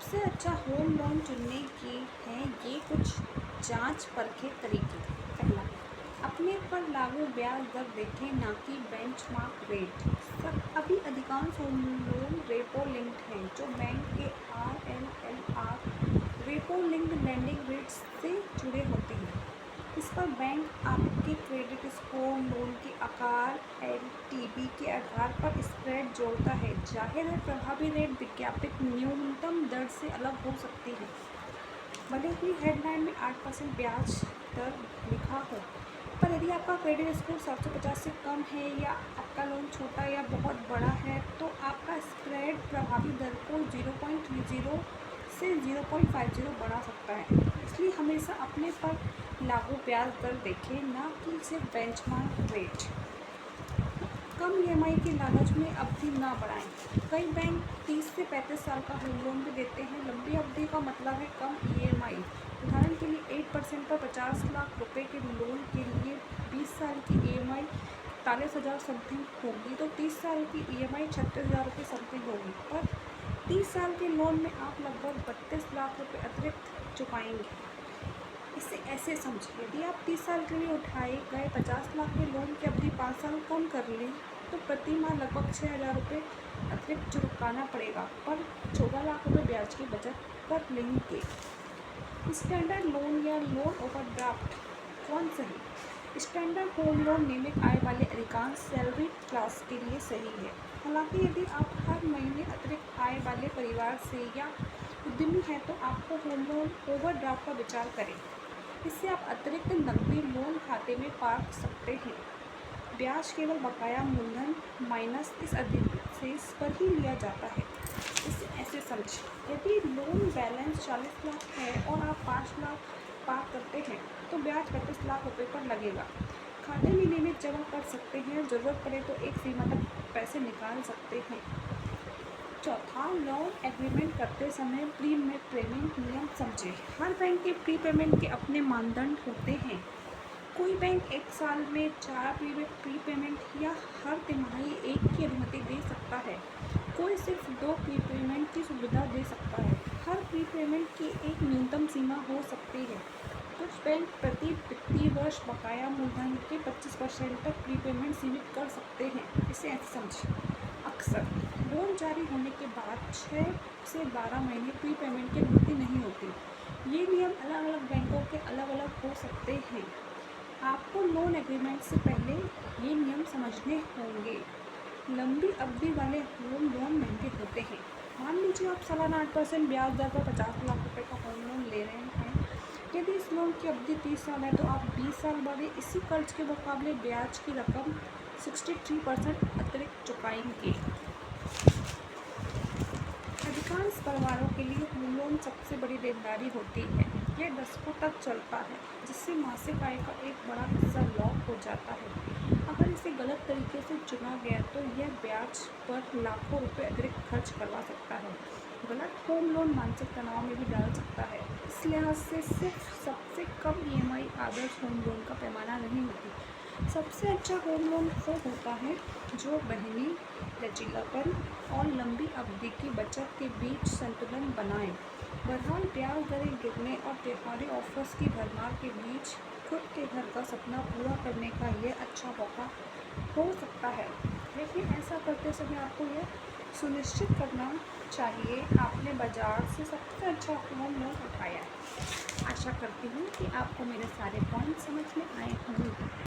सबसे अच्छा home loan चुनने के हैं ये कुछ जांच परखे तरीके। पहला, अपने पर लागू ब्याज दर देखें, ना कि बेंचमार्क रेट। सब अभी अधिकांश होम लोन रेपो लिंक्ड हैं, जो बैंक के RLLR repo linked landing rates से जुड़े होते हैं। इस पर बैंक आपके क्रेडिट स्कोर, लोन के आकार, LTV के आधार पर स्प्रेड जोड़ता है। जाहिर है, प्रभावी रेट विज्ञापित न्यूनतम दर से अलग हो सकती है। भले ही हेडलाइन में 8% ब्याज दर लिखा हो, पर यदि आपका क्रेडिट स्कोर 750 से कम है या आपका लोन छोटा या बहुत बड़ा है, तो आपका स्प्रेड प्रभावी दर को 0.30 से 0.50 बढ़ा सकता है। इसलिए हमेशा अपने पर लागू ब्याज दर देखें, ना कि सिर्फ बेंचमार्क रेट। कम EMI की लालच में अवधि ना बढ़ाएं। कई बैंक 30 से 35 साल का होम लोन भी देते हैं। लंबी अवधि का मतलब है कम EMI। उदाहरण के लिए 8% पर 50 लाख रुपए के लोन के लिए 20 साल की EMI 41,000 समथिंग होगी, तो 30 साल की EMI 36,000 रुपये समथिंग होगी। पर 30 साल के लोन में आप लगभग 32 लाख रुपये अतिरिक्त चुकाएंगे। इसे ऐसे समझिए, यदि आप 30 साल के लिए उठाए गए 50 लाख के लोन की अवधि 5 साल कम कर लें, तो प्रति माह लगभग 6,000 रुपये अतिरिक्त चुकाना पड़ेगा, पर 14 लाख रुपये ब्याज की बचत कर लेंगे। स्टैंडर्ड लोन या लोन ओवरड्राफ्ट कौन सही? स्टैंडर्ड होम लोन नियमित आय वाले अधिकांश सैलरी क्लास के लिए सही है। हालांकि यदि आप हर महीने अतिरिक्त आय वाले परिवार से या उद्यमी हैं, तो आपको होम लोन ओवरड्राफ्ट पर विचार करें। इससे आप अतिरिक्त नकदी लोन खाते में पार्क सकते हैं। ब्याज केवल बकाया मूलधन माइनस इस अधिशेष पर ही लिया जाता है। इसे ऐसे समझें, यदि लोन बैलेंस 40 लाख है और आप 5 लाख पार करते हैं, तो ब्याज 35 लाख रुपये पर लगेगा। खाते में नियमित जमा कर सकते हैं, ज़रूरत पड़े तो एक सीमा तक पैसे निकाल सकते हैं। चौथा, लोन एग्रीमेंट करते समय प्री पेमेंट नियम समझें। हर बैंक के प्री पेमेंट के अपने मानदंड होते हैं। कोई बैंक 1 साल में 4 प्री पेमेंट या हर तिमाही 1 की अनुमति दे सकता है। कोई सिर्फ 2 प्री पेमेंट की सुविधा दे सकता है। हर प्री पेमेंट की एक न्यूनतम सीमा हो सकती है। कुछ बैंक प्रति वित्तीय वर्ष बकाया मूलधन के 25% तक प्री पेमेंट सीमित कर सकते हैं। इसे ऐसे समझें, अक्सर लोन जारी होने के बाद 6 से 12 महीने प्री पेमेंट की अनुमति नहीं होती। ये नियम अलग अलग बैंकों के अलग अलग हो सकते हैं। आपको लोन एग्रीमेंट से पहले ये नियम समझने होंगे। लंबी अवधि वाले होम लोन महंगे होते हैं। मान लीजिए आप सालाना 8% ब्याज दर पर 50 लाख रुपए का होम लोन ले रहे हैं। यदि इस लोन की अवधि 30 साल है, तो आप 20 साल बाद इसी कर्ज के मुकाबले ब्याज की रकम 63% अतिरिक्त चुकाएंगे। अधिकांश परिवारों के लिए होम लोन सबसे बड़ी देनदारी होती है। यह दशकों तक चलता है, जिससे मासिक आय का एक बड़ा हिस्सा लॉक हो जाता है। अगर इसे गलत तरीके से चुना गया, तो यह ब्याज पर लाखों रुपए अतिरिक्त खर्च करवा सकता है। गलत होम लोन मानसिक तनाव में भी डाल सकता है। इस लिहाज से सिर्फ सबसे कम EMI आदर्श होम लोन का पैमाना नहीं होती। सबसे अच्छा होम लोन वो होता है जो बहनी, लचीलापन और लंबी अवधि की बचत के बीच संतुलन बनाए। बहरहाल, ब्याज दरें गिरने और त्योहारी ऑफर्स की भरमार के बीच खुद के घर का सपना पूरा करने का यह अच्छा मौका हो सकता है। लेकिन ऐसा करते समय आपको यह सुनिश्चित करना चाहिए आपने बाजार से सबसे अच्छा होम लोन उठाया है। आशा करती हूँ कि आपको मेरे सारे पॉइंट समझ में आए होंगे।